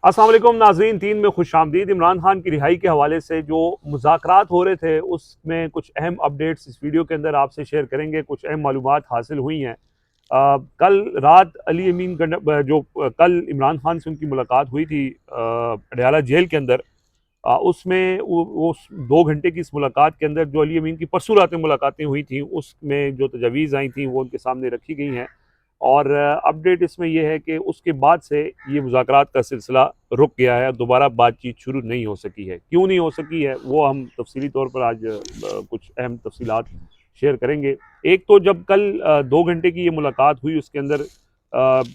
अस्सलाम वालेकुम नाज़रीन, 3 में खुशामदीद। इमरान खान की रिहाई के हवाले से जो मुज़ाकरात हो रहे थे उसमें कुछ अहम अपडेट्स इस वीडियो के अंदर आपसे शेयर करेंगे। कुछ अहम मालूमात हासिल हुई हैं। कल रात अली अमीन कल इमरान खान से उनकी मुलाकात हुई थी अडयाला जेल के अंदर। उसमें वो 2 घंटे की इस मुलाकात के अंदर जो अली अमीन की परसों रातें मुलाकातें हुई थी उसमें जो तजावीज़ आई थी वो उनके सामने रखी गई हैं। और अपडेट इसमें यह है कि उसके बाद से ये मुज़ाकरात का सिलसिला रुक गया है, दोबारा बातचीत शुरू नहीं हो सकी है। क्यों नहीं हो सकी है वो हम तफसीली तौर पर आज कुछ अहम तफसीलात शेयर करेंगे। एक तो जब कल 2 घंटे की ये मुलाकात हुई उसके अंदर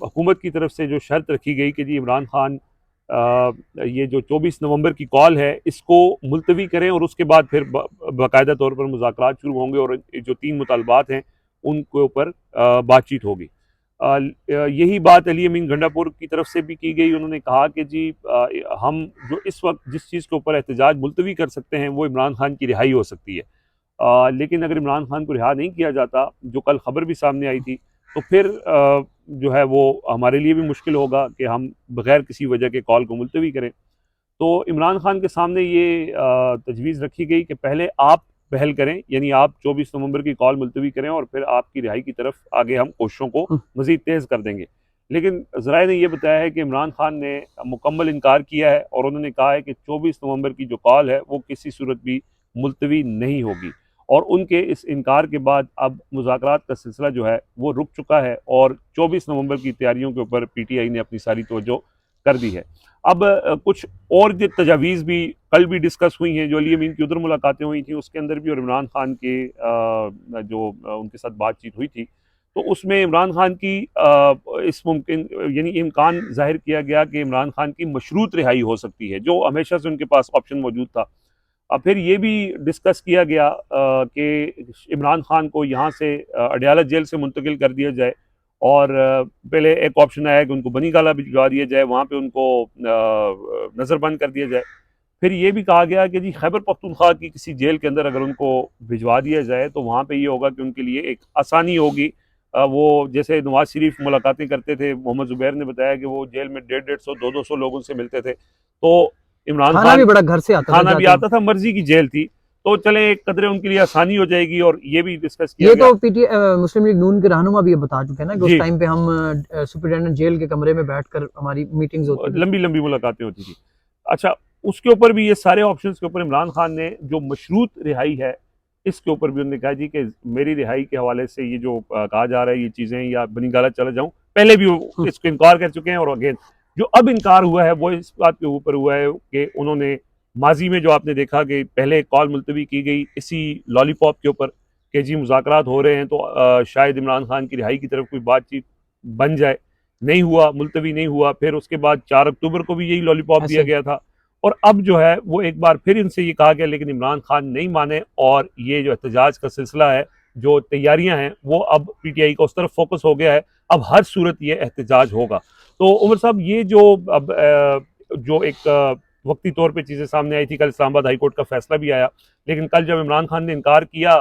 हुकूमत की तरफ से जो शर्त रखी गई कि जी इमरान खान ये जो 24 नवंबर की कॉल है इसको मुलतवी करें और उसके बाद फिर बाकायदा तौर पर मुज़ाकरात शुरू होंगे और जो 3 मुतालबात हैं उनके ऊपर बातचीत होगी। यही बात अली अमीन गंडापुर की तरफ से भी की गई। उन्होंने कहा कि जी हम जो इस वक्त जिस चीज़ के ऊपर एहतजाज मुलतवी कर सकते हैं वो इमरान खान की रिहाई हो सकती है। लेकिन अगर इमरान खान को रिहा नहीं किया जाता, जो कल खबर भी सामने आई थी, तो फिर जो है वो हमारे लिए भी मुश्किल होगा कि हम बग़ैर किसी वजह के कॉल को मुलतवी करें। तो इमरान खान के सामने ये तजवीज़ रखी गई कि पहले आप पहल करें, यानी आप 24 नवंबर की कॉल मुलतवी करें और फिर आपकी रिहाई की तरफ आगे हम कोशिशों को मज़ीद तेज़ कर देंगे। लेकिन ज़राए ने यह बताया है कि इमरान खान ने मुकम्मल इनकार किया है और उन्होंने कहा है कि 24 नवंबर की जो कॉल है वो किसी सूरत भी मुलतवी नहीं होगी। और उनके इस इनकार के बाद अब मुज़ाकरात का सिलसिला जो है वो रुक चुका है और 24 नवंबर की तैयारियों के ऊपर PTI ने अपनी सारी तवज्जो कर दी है। अब कुछ और जो तजावीज़ भी कल भी डिस्कस हुई हैं, जो अली अमीन की उधर मुलाकातें हुई थी उसके अंदर भी और इमरान खान के जो उनके साथ बातचीत हुई थी, तो उसमें इमरान खान की इस मुमकिन यानी इम्कान ज़ाहिर किया गया कि इमरान खान की मशरूत रिहाई हो सकती है, जो हमेशा से उनके पास ऑप्शन मौजूद था। अब फिर ये भी डिस्कस किया गया कि इमरान खान को यहाँ से अडयाला जेल से मुंतकिल कर दिया जाए और पहले एक ऑप्शन आया कि उनको बनीगाला भिजवा दिया जाए, वहाँ पे उनको नज़रबंद कर दिया जाए। फिर ये भी कहा गया कि जी खैबर पख्तूनख्वा की किसी जेल के अंदर अगर उनको भिजवा दिया जाए तो वहाँ पे ये होगा कि उनके लिए एक आसानी होगी। वो जैसे नवाज शरीफ मुलाकातें करते थे, मोहम्मद ज़ुबैर ने बताया कि वो जेल में 150-150, 200-200 लोगों से मिलते थे। तो इमरान खाना खान भी बड़ा घर से आता था खाना भी जाके। आता था, मर्जी की जेल थी, तो चले एक कदरे उनके लिए आसानी हो जाएगी। और ये भी डिस्कस किया ये गया। तो मुस्लिम लीग नून के रहनुमा भी ये बता चुके हैं ना कि उस जी, टाइम पे हम सुपरिटेंडेंट जेल के कमरे में बैठकर हमारी मीटिंग्स होती थी। लंबी लंबी मुलाकातें होती थी। अच्छा, उसके ऊपर भी ये सारे ऑप्शंस के ऊपर इमरान खान ने जो मशरूत रिहाई है इसके ऊपर भी उन्होंने कहा जी कि मेरी रिहाई के हवाले से ये जो कहा जा रहा है ये चीज़ें या बनीगाला चला जाऊं, पहले भी वो इसको इनकार कर चुके हैं। और अगेन जो अब इनकार हुआ है वो इस बात के ऊपर हुआ है कि उन्होंने माजी में जो आपने देखा कि पहले कॉल मुलतवी की गई इसी लॉलीपॉप के ऊपर कि जी मुज़ाकरात हो रहे हैं तो शायद इमरान खान की रिहाई की तरफ कोई बातचीत बन जाए, नहीं हुआ, मुलतवी नहीं हुआ। फिर उसके बाद 4 अक्टूबर को भी यही लॉलीपॉप दिया ऐसे गया था और अब जो है वो एक बार फिर इनसे ये कहा गया, लेकिन इमरान खान नहीं माने और ये जो एहतजाज का सिलसिला है, जो तैयारियां हैं, वो अब PTI का उस तरफ फोकस हो गया है। अब हर सूरत ये एहतजाज होगा। तो उमर साहब ये जो अब जो एक वक्ती तौर पे चीज़ें सामने आई थी, कल इस्लामाबाद हाई कोर्ट का फैसला भी आया, लेकिन कल जब इमरान खान ने इनकार किया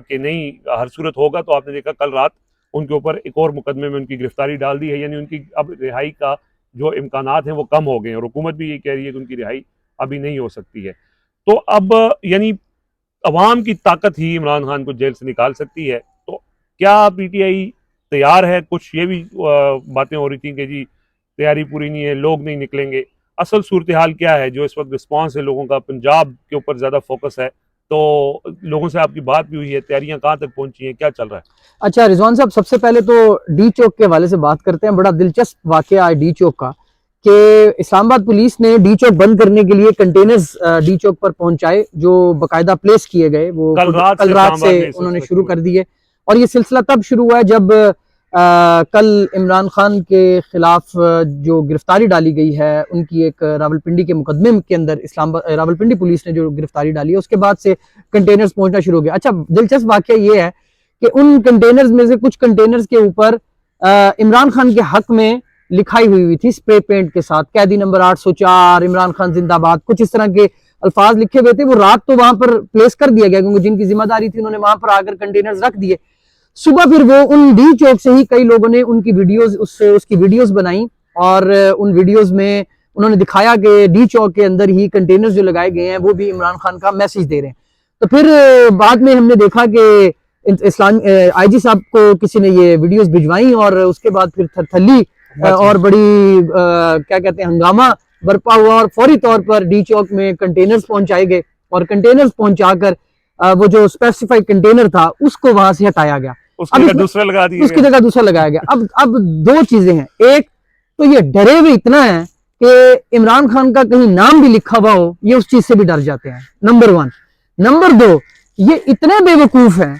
कि नहीं हर सूरत होगा, तो आपने देखा कल रात उनके ऊपर एक और मुकदमे में उनकी गिरफ्तारी डाल दी है। यानी उनकी अब रिहाई का जो इम्कानात हैं वो कम हो गए हैं और हुकूमत भी ये कह रही है कि उनकी रिहाई अभी नहीं हो सकती है। तो अब यानी अवाम की ताकत ही इमरान खान को जेल से निकाल सकती है। तो क्या PTI तैयार है? कुछ ये भी बातें हो रही थी कि जी तैयारी पूरी नहीं है, लोग नहीं निकलेंगे। असल सूरत हाल क्या है? जो इस वक्त रिस्पॉन्स है लोगों का, पंजाब के ऊपर ज़्यादा फोकस है, तो लोगों से आपकी बात भी हुई है, तैयारियां कहाँ तक पहुंची हैं, क्या चल रहा है? अच्छा रिजवान साहब, सबसे पहले तो डी चौक के हवाले से बात करते हैं। बड़ा दिलचस्प वाकया है डी चौक का कि इस्लामाबाद पुलिस ने डी चौक बंद करने के लिए कंटेनर्स डी चौक पर पहुंचाए, जो बाकायदा प्लेस किए गए, वो कल रात कल से रात से इस्लामाबाद में उन्होंने सिलसिला शुरू शुरू कर दिए। और ये सिलसिला तब शुरू हुआ है जब कल इमरान खान के खिलाफ जो गिरफ्तारी डाली गई है उनकी एक रावलपिंडी के मुकदमे के अंदर इस्लामाबाद रावलपिंडी पुलिस ने जो गिरफ्तारी डाली है उसके बाद से कंटेनर्स पहुंचना शुरू हो गया। अच्छा, दिलचस्प वाकया ये है कि उन कंटेनर्स में से कुछ कंटेनर्स के ऊपर इमरान खान के हक में लिखाई हुई थी स्प्रे पेंट के साथ, कैदी नंबर 804, इमरान खान जिंदाबाद, कुछ इस तरह के अल्फाज लिखे हुए थे। वो रात तो वहां पर प्लेस कर दिया गया क्योंकि जिनकी जिम्मेदारी थी उन्होंने वहां पर आकर कंटेनर्स रख दिए। सुबह फिर वो उन डी चौक से ही कई लोगों ने उनकी वीडियोस उसकी वीडियोस बनाई और उन वीडियोस में उन्होंने दिखाया कि डी चौक के अंदर ही कंटेनर्स जो लगाए गए हैं वो भी इमरान खान का मैसेज दे रहे हैं। तो फिर बाद में हमने देखा कि इस्लाम आईजी साहब को किसी ने ये वीडियोस भिजवाई और उसके बाद फिर थरथली और बड़ी क्या कहते हैं हंगामा बरपा हुआ और फौरी तौर पर डी चौक में कंटेनर्स पहुंचाए गए और कंटेनर्स पहुंचाकर वो जो स्पेसिफाइड कंटेनर था उसको वहां से हटाया गया, उसकी जगह दूसरा लगा दिया, उसकी जगह दूसरा लगाया गया। अब दो चीजें हैं, एक तो ये डरे हुए इतना है कि इमरान खान का कहीं नाम भी लिखा हुआ हो, ये उस चीज से भी डर जाते हैं, नंबर 1। नंबर 2, ये इतने बेवकूफ हैं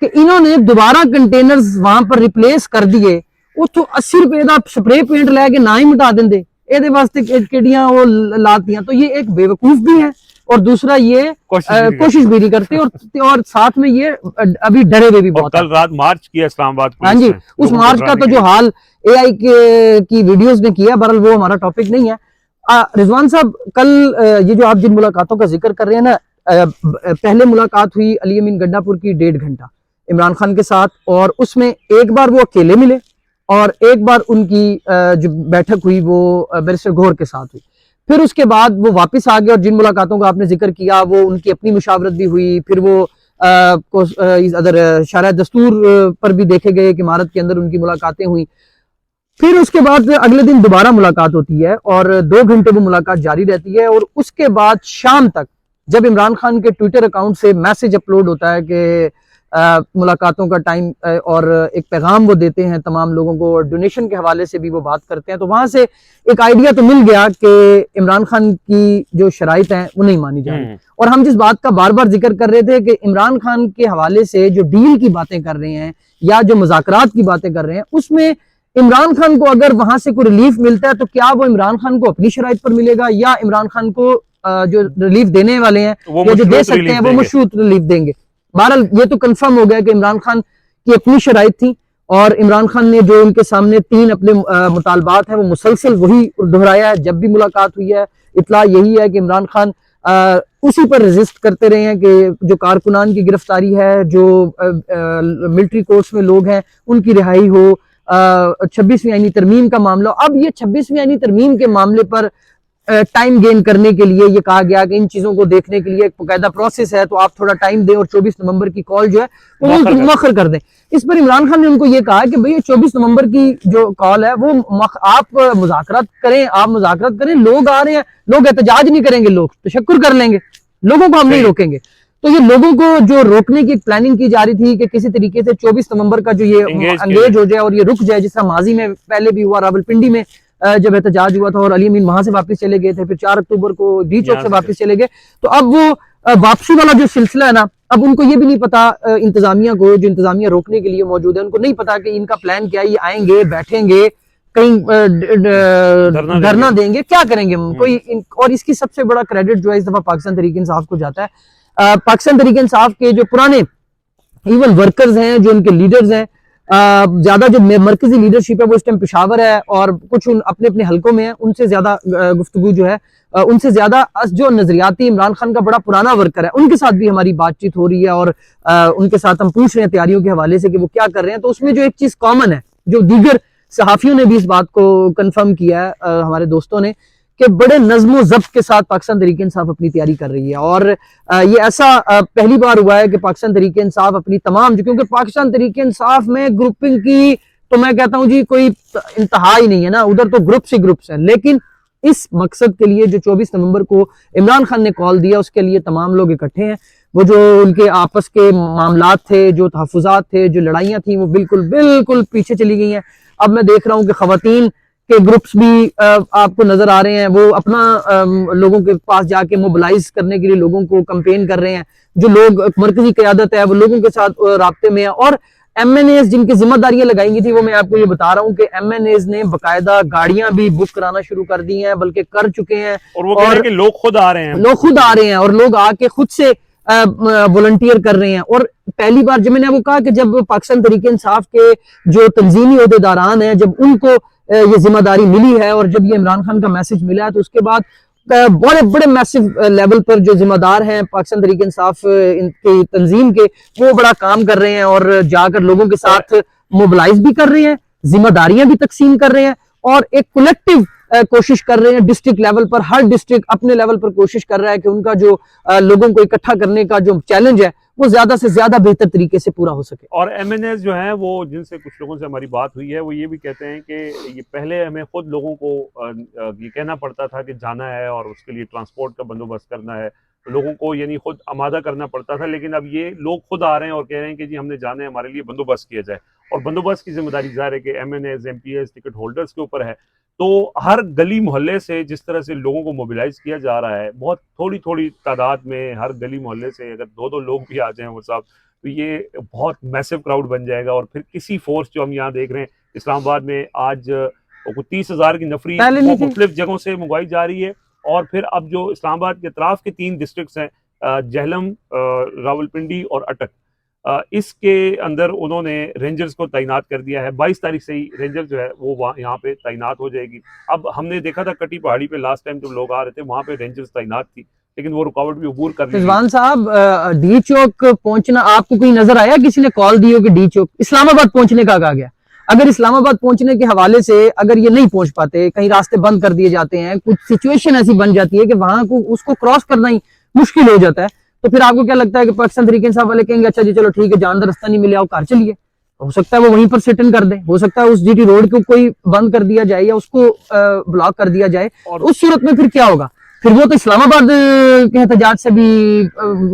कि इन्होंने दोबारा कंटेनर्स वहां पर रिप्लेस कर दिए, उतो 80 रुपए का स्प्रे पेंट लैके ना ही मिटा देंगे, ये वास्ते केड़ियां वो लातियां। तो ये एक बेवकूफ भी है और दूसरा ये कोशिश भी नहीं करते और साथ में ये अभी डरे हुए भी बहुत। कल रात मार्च किया इस्लामाबाद हाँ जी, उस मार्च का तो जो हाल AI की वीडियोस में किया, बहरहाल वो हमारा टॉपिक नहीं है। रिजवान साहब, कल ये जो आप जिन मुलाकातों का जिक्र कर रहे हैं ना, पहले मुलाकात हुई अली अमीन गड्ढापुर की 1.5 घंटा इमरान खान के साथ, और उसमें एक बार वो अकेले मिले और एक बार उनकी जो बैठक हुई वो बैरिस्टर गौहर के साथ हुई। फिर उसके बाद वो वापस आ गए और जिन मुलाकातों का आपने जिक्र किया वो उनकी अपनी मुशावरत भी हुई, फिर वो शरह दस्तूर पर भी देखे गए कि इमारत के अंदर उनकी मुलाकातें हुई। फिर उसके बाद अगले दिन दोबारा मुलाकात होती है और 2 घंटे वो मुलाकात जारी रहती है और उसके बाद शाम तक जब इमरान खान के ट्विटर अकाउंट से मैसेज अपलोड होता है कि मुलाकातों का टाइम और एक पैगाम वो देते हैं तमाम लोगों को और डोनेशन के हवाले से भी वो बात करते हैं, तो वहां से एक आइडिया तो मिल गया कि इमरान खान की जो शराइत हैं वो नहीं मानी जा रही। और हम जिस बात का बार बार जिक्र कर रहे थे कि इमरान खान के हवाले से जो डील की बातें कर रहे हैं या जो मुज़ाकरात की बातें कर रहे हैं उसमें इमरान खान को अगर वहां से कोई रिलीफ मिलता है तो क्या वो इमरान खान को अपनी शराइत पर मिलेगा या इमरान खान को जो रिलीफ देने वाले हैं या जो दे सकते हैं वो मशरूत रिलीफ देंगे। बहरहाल ये तो कंफर्म हो गया कि इमरान खान की अपनी शराइत थी और इमरान खान ने जो उनके सामने 3 अपने मुतालबात हैं वो मुसलसल वही दोहराया है। जब भी मुलाकात हुई है इतला यही है कि इमरान खान उसी पर रेजिस्ट करते रहे हैं कि जो कारकुनान की गिरफ्तारी है, जो मिलिट्री कोर्ट्स में लोग हैं उनकी रिहाई हो, 26वीं आईनी तरमीम का मामला। अब ये 26वीं आईनी तरमीम के मामले पर टाइम गेन करने के लिए ये कहा गया कि इन चीजों को देखने के लिए एक बाकायदा प्रोसेस है, तो आप थोड़ा टाइम दें और 24 नवंबर की कॉल जो है वो मौखर कर दें। इस पर इमरान खान ने उनको ये कहा कि भैया 24 नवंबर की जो कॉल है वो आप मुज़ाकरात करें, आप मुज़ाकरात करें, लोग आ रहे हैं, लोग एहतजाज नहीं करेंगे, लोग तशक्कुर कर लेंगे, लोगों को हम नहीं रोकेंगे। तो ये लोगों को जो रोकने की प्लानिंग की जा रही थी कि किसी तरीके से 24 नवंबर का जो ये एंगेज हो जाए और ये रुक जाए, जिसका माजी में पहले भी हुआ, रावलपिंडी में जब एहतजाज हुआ था और अली अमीन वहां से वापस चले गए थे, फिर 4 अक्टूबर को डी चौक से वापस चले गए। तो अब वो वापसी वाला जो सिलसिला है ना, अब उनको ये भी नहीं पता, इंतजामिया को, जो इंतजामिया रोकने के लिए मौजूद है, उनको नहीं पता कि इनका प्लान क्या है। ये आएंगे, बैठेंगे, कहीं धरना देंगे, क्या करेंगे कोई। और इसकी सबसे बड़ा क्रेडिट जो है इस दफा पाकिस्तान तहरीक इंसाफ को जाता है। पाकिस्तान तहरीक इंसाफ के जो पुराने इवन वर्कर्स हैं, जो उनके लीडर्स हैं, ज्यादा जो मरकजी लीडरशिप है वो इस टाइम पेशावर है और कुछ अपने अपने हलकों में है, उनसे ज्यादा गुफ्तगू जो है उनसे ज्यादा जो नजरियाती इमरान खान का बड़ा पुराना वर्कर है उनके साथ भी हमारी बातचीत हो रही है और उनके साथ हम पूछ रहे हैं तैयारियों के हवाले से कि वो क्या कर रहे हैं। तो उसमें जो एक चीज कॉमन है, जो दीगर सहाफियों ने भी इस बात को कंफर्म किया है, हमारे दोस्तों ने, कि बड़े नज़्म ज़ब्त के साथ पाकिस्तान तहरीक इंसाफ अपनी तैयारी कर रही है। और ये ऐसा पहली बार हुआ है कि पाकिस्तान तहरीक इंसाफ अपनी तमाम, क्योंकि पाकिस्तान तहरीक इंसाफ में ग्रुपिंग की तो मैं कहता हूँ जी कोई इंतहा ही नहीं है ना, उधर तो ग्रुप्स ही ग्रुप्स हैं, लेकिन इस मकसद के लिए जो 24 नवंबर को इमरान खान ने कॉल दिया उसके लिए तमाम लोग इकट्ठे हैं। वो जो उनके आपस के मामलात थे, जो तहफ़्फ़ुज़ात थे, जो लड़ाइयाँ थी, वो बिल्कुल बिल्कुल पीछे चली गई हैं। अब मैं देख रहा हूँ कि ख़वातीन के ग्रुप्स भी आपको नजर आ रहे हैं, वो अपना लोगों के पास जाके मोबिलाइज करने के लिए लोगों को कैंपेन कर रहे हैं। जो लोग मरकजी क़यादत है वो लोगों के साथ राब्ते में है। और MNAs जिनकी जिम्मेदारियां लगाई गई थी, वो मैं आपको ये बता रहा हूँ कि MNAs ने बाकायदा गाड़ियां भी बुक कराना शुरू कर दी हैं, बल्कि कर चुके हैं। और वो कह रहे हैं कि लोग खुद आ रहे हैं, लोग खुद आ रहे हैं और लोग आके खुद से वॉलंटियर कर रहे हैं। और पहली बार जब मैंने वो कहा कि जब पाकिस्तान तहरीक इंसाफ के जो तंजीमी ओहदेदारान हैं, जब उनको ये जिम्मेदारी मिली है और जब ये इमरान खान का मैसेज मिला है, तो उसके बाद बड़े बड़े मैसिव लेवल पर जो जिम्मेदार हैं पाकिस्तान तहरीक इंसाफ की तंजीम के, वो बड़ा काम कर रहे हैं और जाकर लोगों के साथ मोबिलाइज भी कर रहे हैं, जिम्मेदारियां भी तकसीम कर रहे हैं और एक कलेक्टिव कोशिश कर रहे हैं डिस्ट्रिक्ट लेवल पर, हर डिस्ट्रिक्ट अपने लेवल पर कोशिश कर रहा है कि उनका जो लोगों को इकट्ठा करने का जो चैलेंज है वो ज्यादा से ज्यादा बेहतर तरीके से पूरा हो सके। और MNS जो है वो, जिनसे कुछ लोगों से हमारी बात हुई है, वो ये भी कहते हैं कि ये पहले हमें खुद लोगों को ये कहना पड़ता था कि जाना है और उसके लिए ट्रांसपोर्ट का बंदोबस्त करना है, लोगों को यानी खुद आमादा करना पड़ता था, लेकिन अब ये लोग खुद आ रहे हैं और कह रहे हैं कि जी हमने जाना है, हमारे लिए बंदोबस्त किया जाए। और बंदोबस्त की जिम्मेदारी ज़ाहिर है कि MNS MPS टिकट होल्डर्स के ऊपर है। तो हर गली मोहल्ले से जिस तरह से लोगों को मोबिलाइज किया जा रहा है, बहुत थोड़ी थोड़ी तादाद में, हर गली मोहल्ले से अगर 2-2 लोग भी आ जाएं वो साहब, तो ये बहुत मैसिव क्राउड बन जाएगा। और फिर किसी फोर्स, जो हम यहाँ देख रहे हैं इस्लामाबाद में आज 30,000 की नफरी मुख्तलिफ जगहों से मंगवाई जा रही है। और फिर अब जो इस्लामाबाद के अतराफ के 3 डिस्ट्रिक्ट्स हैं, जहलम, रावलपिंडी और अटक, इसके अंदर उन्होंने रेंजर्स को तैनात कर दिया है। 22 तारीख से ही रेंजर जो है वो यहाँ पे तैनात हो जाएगी। अब हमने देखा था कटी पहाड़ी पे लास्ट टाइम जब लोग आ रहे थे, वहाँ पे रेंजर्स तैनात थी, लेकिन वो रुकावट भी अबूर कर ली। रिजवान साहब, डी चौक पहुंचना आपको कोई नजर आया? किसी ने कॉल दी हो कि डी चौक इस्लामाबाद पहुंचने का कहा गया? अगर इस्लामाबाद पहुंचने के हवाले से अगर ये नहीं पहुंच पाते, कहीं रास्ते बंद कर दिए जाते हैं, कुछ सिचुएशन ऐसी बन जाती है कि वहां को उसको क्रॉस करना ही मुश्किल हो जाता है, तो फिर आपको क्या लगता है कि पाकिस्तान तहरीक इंसाफ वाले कहेंगे अच्छा जी चलो ठीक है, जानदार रास्ता नहीं मिले, आओ कार चलिए? हो सकता है वो वहीं पर सिट इन कर दे, हो सकता है उस जीटी रोड को कोई बंद कर दिया जाए या उसको ब्लॉक कर दिया जाए। और उस सूरत में फिर क्या होगा? फिर वो तो इस्लामाबाद के एहतजाज से भी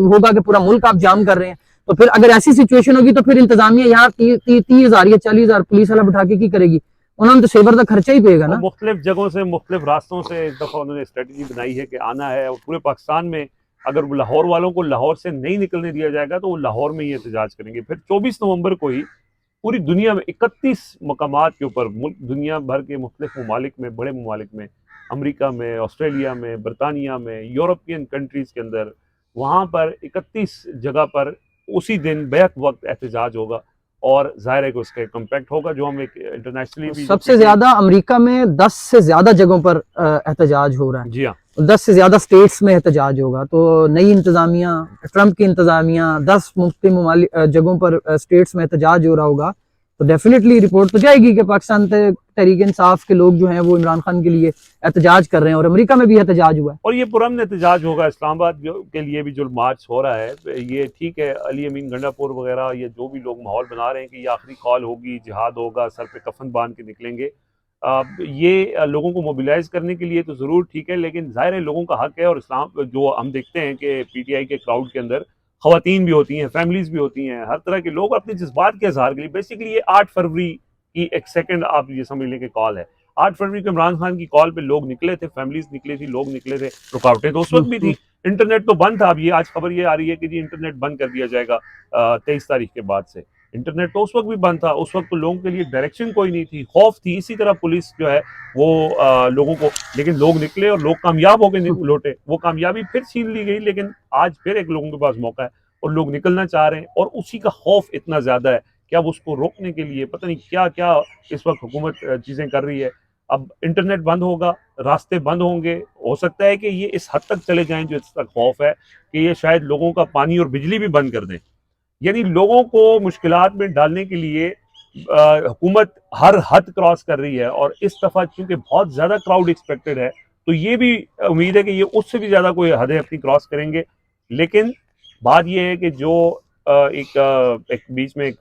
होगा कि पूरा मुल्क आप जाम कर रहे हैं। तो फिर अगर ऐसी सिचुएशन होगी तो फिर इंतजामिया यहाँ 30,000 या 40,000 पुलिस वाला बिठा के की करेगी? उन्होंने तो सेवर का खर्चा ही पेगा ना। मुख्तलिफ जगहों से, मुख्तलिफ रास्तों से इस दफा उन्होंने स्ट्रेटजी बनाई है कि आना है। और पूरे पाकिस्तान में अगर लाहौर वालों को लाहौर से नहीं निकलने दिया जाएगा तो वो लाहौर में ही एहतजाज करेंगे। फिर 24 नवंबर को ही पूरी दुनिया में 31 मकामात के ऊपर, दुनिया भर के मुख्तलिफ ममालिक में, बड़े ममालिक में, अमेरिका में, ऑस्ट्रेलिया में, बरतानिया में, यूरोपियन कंट्रीज़ के अंदर, वहाँ पर 31 जगह पर उसी दिन बैक वक्त एहतजाज होगा। और जाहिर है कि उसका कम्पैक्ट होगा, जो हम एक इंटरनेशनली भी सबसे ज्यादा अमेरिका में 10 से ज्यादा जगहों पर एहतजाज हो रहा है। जी हाँ, 10 से ज्यादा स्टेट्स में एहतजाज होगा। तो नई इंतजामिया, ट्रंप की इंतजामिया, 10 मुख्तलिफ जगहों पर स्टेट्स में एहतजाज हो रहा होगा, तो डेफिनेटली रिपोर्ट तो जाएगी कि पाकिस्तान तहरीक इंसाफ के लोग जो हैं वो इमरान खान के लिए एहतजाज कर रहे हैं। और अमेरिका में भी एहतजाज हुआ है और ये पुरअमन एहतजाज होगा। इस्लामाबाद के लिए भी जो मार्च हो रहा है, ये ठीक है, अली अमीन गंडापुर वगैरह, ये जो भी लोग माहौल बना रहे हैं कि ये आखिरी कॉल होगी, जिहाद होगा, सर पे कफन बांध के निकलेंगे, ये लोगों को मोबिलाइज करने के लिए तो ज़रूर ठीक है, लेकिन ज़ाहिर है लोगों का हक है। और इस्लाम जो हम देखते हैं कि PTI के क्राउड के अंदर ख़वातीन भी होती हैं, फैमिलीज भी होती हैं, हर तरह के लोग अपने जज्बात के इजहार के लिए, बेसिकली ये 8 फरवरी की एक सेकंड आप ये समझ लें कि कॉल है। 8 फरवरी को इमरान खान की कॉल पे लोग निकले थे, फैमिलीज निकली थी, लोग निकले थे। रुकावटें तो उस वक्त भी थी, इंटरनेट तो बंद था। अब ये आज खबर ये आ रही है कि जी इंटरनेट बंद कर दिया जाएगा 23 तारीख के बाद से। इंटरनेट तो उस वक्त भी बंद था, उस वक्त तो लोगों के लिए डायरेक्शन कोई नहीं थी, खौफ थी। इसी तरह पुलिस जो है वो लोगों को, लेकिन लोग निकले और लोग कामयाब हो गए, लौटे। वो कामयाबी फिर छीन ली गई, लेकिन आज फिर एक लोगों के पास मौका है और लोग निकलना चाह रहे हैं। और उसी का खौफ इतना ज़्यादा है कि अब उसको रोकने के लिए पता नहीं क्या क्या इस वक्त हुकूमत चीज़ें कर रही है। अब इंटरनेट बंद होगा, रास्ते बंद होंगे, हो सकता है कि ये इस हद तक चले जाएं, जो इस तक खौफ है कि ये शायद लोगों का पानी और बिजली भी बंद कर दें। यानी लोगों को मुश्किलात में डालने के लिए हुकूमत हर हद क्रॉस कर रही है। और इस दफ़ा चूंकि बहुत ज़्यादा क्राउड एक्सपेक्टेड है, तो ये भी उम्मीद है कि ये उससे भी ज़्यादा कोई हदें अपनी क्रॉस करेंगे। लेकिन बात यह है कि जो एक बीच में एक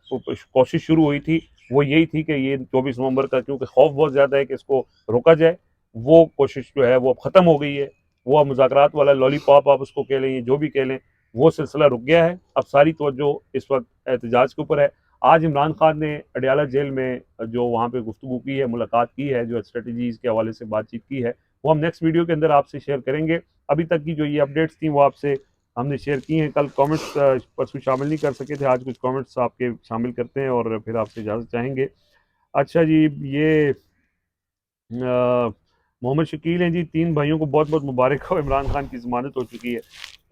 कोशिश शुरू हुई थी, वो यही थी कि ये 24 नवंबर का, क्योंकि खौफ बहुत ज़्यादा है कि इसको रोका जाए, वो कोशिश जो है वो अब ख़त्म हो गई है। वो मुज़ाकरात वाला लॉलीपॉप आप उसको कह लें, जो भी कह लें, वो सिलसिला रुक गया है। अब सारी तवज्जो इस वक्त एहतजाज के ऊपर है। आज इमरान खान ने अडयाला जेल में जो वहाँ पे गुफ्तगू की है, मुलाकात की है, जो स्ट्रेटजीज़ के हवाले से बातचीत की है, वो हम नेक्स्ट वीडियो के अंदर आपसे शेयर करेंगे। अभी तक की जो ये अपडेट्स थी वो आपसे हमने शेयर की हैं। कल कमेंट्स परसों शामिल नहीं कर सके थे, आज कुछ कमेंट्स आपके शामिल करते हैं और फिर आपसे इजाज़त चाहेंगे। अच्छा जी, ये मोहम्मद शकील हैं जी, 3 भाइयों को बहुत बहुत मुबारक हो, इमरान खान की ज़मानत हो चुकी है।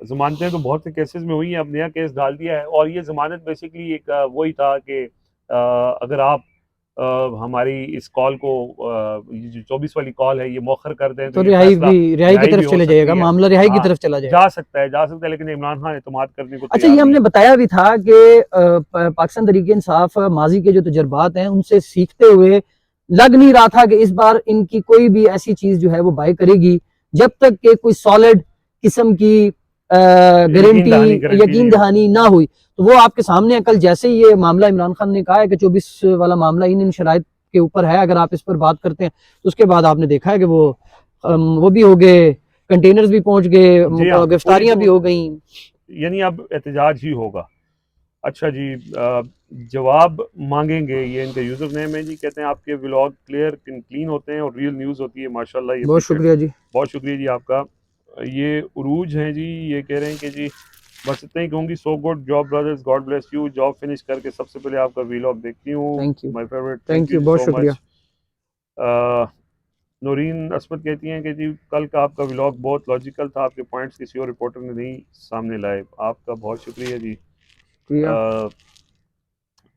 ज़मानतें तो बहुत से केसेस में हुई हैं, अब नया केस डाल दिया है। और ये ज़मानत बेसिकली एक वही था कि अगर आप हमारी इस कॉल को, ये जो 24 वाली कॉल है, ये मौखर कर दें तो रिहाई की तरफ चले जाएगा, मामला रिहाई की तरफ चला जाएगा। जा सकता है, लेकिन इमरान खान एतमाद करने को अच्छा, ये हमने बताया भी था कि पाकिस्तान तहरीक इंसाफ माजी के जो तजुर्बात हैं उनसे सीखते हुए लग नहीं रहा था कि इस बार इनकी कोई भी ऐसी चीज जो है वो बाय करेगी जब तक कि कोई सॉलिड किस्म की गारंटी यकीन दहानी ना हुई। तो वो आपके सामने है। कल जैसे ही ये मामला इमरान खान ने कहा है कि 24 वाला मामला इन शराइत के ऊपर है, अगर आप इस पर बात करते हैं तो उसके बाद आपने देखा है कि वो भी हो गए, कंटेनर्स भी पहुंच गए, गिरफ्तारियां भी हो गई, यानी अब एहतजाज ही होगा। अच्छा जी, जवाब मांगेंगे, ये इनका यूजर नेम है जी। कहते हैं आपके व्लॉग क्लियर क्लीन होते हैं और रियल न्यूज़ होती है, माशाल्लाह। ये बहुत शुक्रिया जी, बहुत शुक्रिया जी आपका। ये उरूज हैं जी, ये कह रहे हैं कि जी बस इतना ही कहूँगी, so good job brothers, God bless you. Job finish करके सबसे पहले आपका व्लॉग देखती हूँ, thank you, my favourite, thank you, बहुत सो शुक्रिया। मच। नौरीन असमत कहती हैं कि जी कल का आपका व्लॉग बहुत लॉजिकल था, आपके पॉइंट्स किसी और रिपोर्टर ने नहीं सामने लाए। आपका बहुत शुक्रिया जी।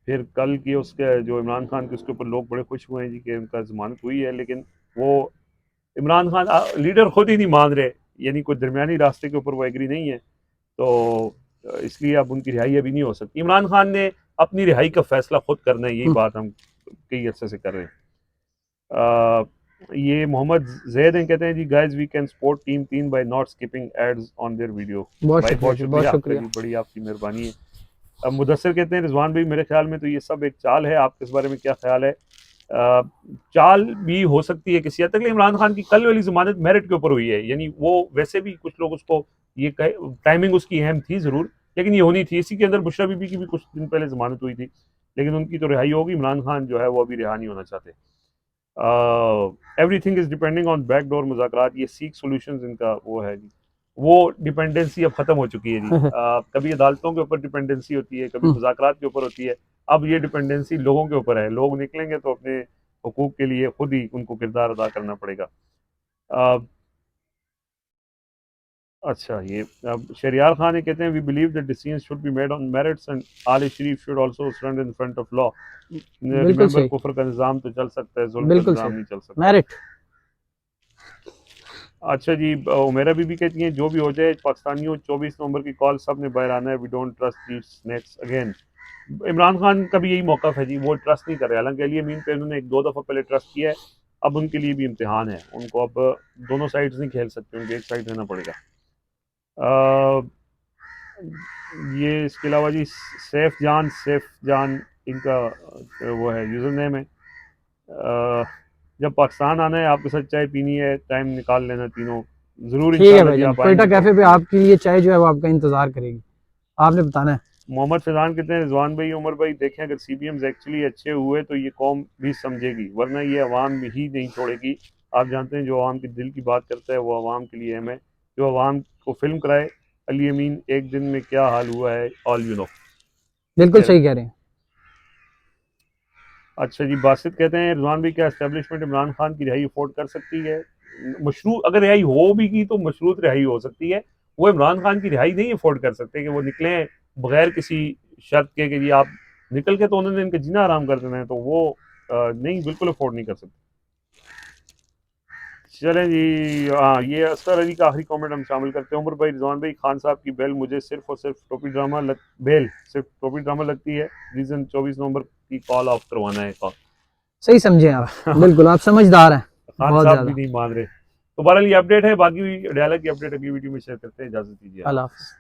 फिर कल की उसके जो इमरान खान के उसके ऊपर लोग बड़े खुश हुए हैं जी कि उनका जमानत हुई है, लेकिन वो इमरान खान लीडर खुद ही नहीं मान रहे, यानी कोई दरमियानी रास्ते के ऊपर वो एग्री नहीं है, तो इसलिए अब उनकी रिहाई अभी नहीं हो सकती। इमरान खान ने अपनी रिहाई का फैसला खुद करना है, यही बात हम कई अर्से से कर रहे हैं। ये मोहम्मद जैद हैं, कहते हैं जी guys we can support team 3 by not skipping ads on their video. भाई बहुत शुक्रिया आपका जी, बड़ी आपकी मेहरबानी है। अब मुदस्सिर कहते हैं रिजवान भाई मेरे ख्याल में तो ये सब एक चाल है, आपके इस बारे में क्या ख्याल है? चाल भी हो सकती है किसी हद तक, लेकिन इमरान खान की कल वाली जमानत मेरिट के ऊपर हुई है, यानी वो वैसे भी कुछ लोग उसको ये कहे, टाइमिंग उसकी अहम थी ज़रूर, लेकिन ये होनी थी। इसी के अंदर बुशरा बीबी की भी कुछ दिन पहले जमानत हुई थी, लेकिन उनकी तो रिहाई होगी। इमरान खान जो है वो अभी रिहा नहीं होना चाहते। Everything is depending on backdoor मुज़ाकरात, ये सीक सॉल्यूशंस इनका वो है जी। वो डिपेंडेंसी अब खत्म हो चुकी है जी। कभी अदालतों के ऊपर डिपेंडेंसी होती है, कभी मुज़ाकरात के ऊपर होती है, अब ये डिपेंडेंसी लोगों के ऊपर है। लोग निकलेंगे तो अपने हुकूक के लिए खुद ही उनको किरदार अदा करना पड़ेगा। अच्छा, ये अब शरियार खान कहते हैं we believe that decisions should be made on merits and all Sharif should also stand in front of law. Remember कुफर का निजाम तो चल सकता है, जुल्म का निजाम नहीं चल सकता। मेरिट। अच्छा जी, उमेरा बीबी कहती हैं जो भी हो जाए पाकिस्तानियों 24 नवंबर की कॉल सब ने बाहर आना है, we don't trust these snakes again. Imran Khan का भी यही मौक़िफ़ है जी, वो ट्रस्ट नहीं कर रहे। हालांकि अली अमीन पे उन्होंने एक दो दफ़ा पहले ट्रस्ट किया है, अब उनके लिए भी इम्तिहान है, उनको अब दोनों साइड्स नहीं खेल सकते, उनको एक साइड रहना पड़ेगा। ये इसके अलावा जी सैफ जान इनका वो है यूज़र नेम है। जब पाकिस्तान आना है, आपके साथ चाय पीनी है, टाइम निकाल लेना तीनों जरूर। इंशाल्लाह कोयटा कैफे पे आपके लिए चाय जो है वो आपका इंतजार करेगी, आपने बताना है। मोहम्मद फैजान कहते हैं रिजवान भाई उमर भाई देखें, अगर CBMs एक्चुअली अच्छे हुए तो ये कौम भी समझेगी, वरना ये अवाम ही नहीं छोड़ेगी। आप जानते हैं जो अवाम के दिल की बात करता है वो अवाम के लिए अहम है, जो अवाम को फिल्म कराए। अली अमीन एक दिन में क्या हाल हुआ है, ऑल यू नो। बिल्कुल सही कह रहे हैं। अच्छा जी, बासित कहते हैं रिजवान भाई क्या एस्टेब्लिशमेंट इमरान खान की रिहाई अफोर्ड कर सकती है? मशरूत अगर रिहाई हो भी की तो मशरूत रिहाई हो सकती है, वो इमरान खान की रिहाई नहीं अफोर्ड कर सकते कि वो निकले बगैर किसी शर्त के कि जी आप निकल के तो उन्होंने इनका जीना आराम कर देना है, तो वो नहीं, बिल्कुल अफोर्ड नहीं कर सकते। चलें जी, हाँ, ये असगर अली का आखिरी कमेंट हम शामिल करते हैं। उमर भाई रिजवान भाई खान साहब की बेल मुझे सिर्फ और सिर्फ टोपी ड्रामा लगती है, रीज़न 24 नवंबर की कॉल ऑफ करवाना है। कॉल सही समझे आप, बिल्कुल आप समझदार हैं। खान साहब भी नहीं मान रहे। तो बहरहाल ये अपडेट है, बाकी डायलॉग की अपडेट अगली वीडियो में शेयर करते हैं। इजाजत दीजिए। अल्लाह हाफ़िज़।